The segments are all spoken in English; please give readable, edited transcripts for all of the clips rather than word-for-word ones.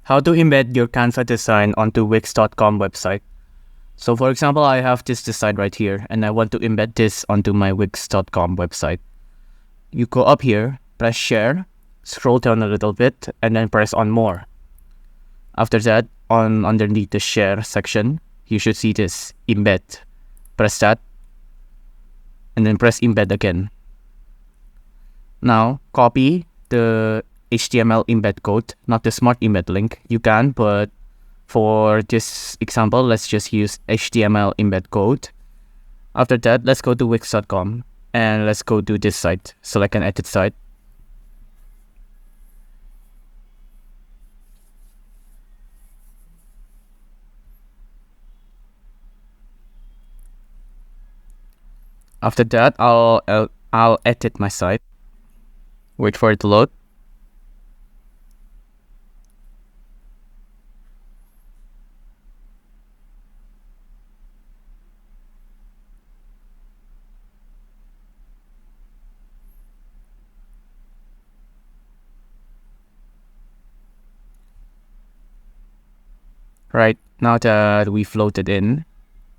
How to embed your Canva design onto Wix.com website. So for example, I have this design right here and I want to embed this onto my Wix.com website. You go up here, press share, scroll down a little bit and then press on more. After that, underneath the share section, you should see this embed. Press that and then press embed again. Now copy the HTML embed code, not the smart embed link. You can, but for this example, let's just use HTML embed code. After that, let's go to Wix.com and let's go to this site. Select an edit site. After that, I'll edit my site. Wait for it to load. Right, now that we've loaded in,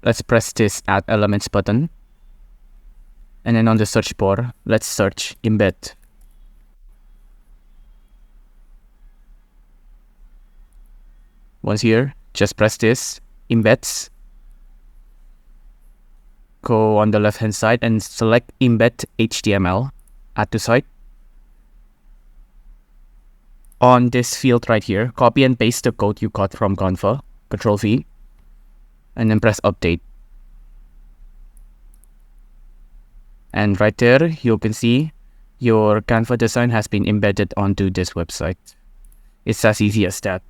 let's press this Add Elements button. And then on the search bar, let's search embed. Once here, just press this, embeds. Go on the left hand side and select embed HTML, add to site. On this field right here, copy and paste the code you got from Canva, Control V, and then press update. And right there, you can see your Canva design has been embedded onto this website. It's as easy as that.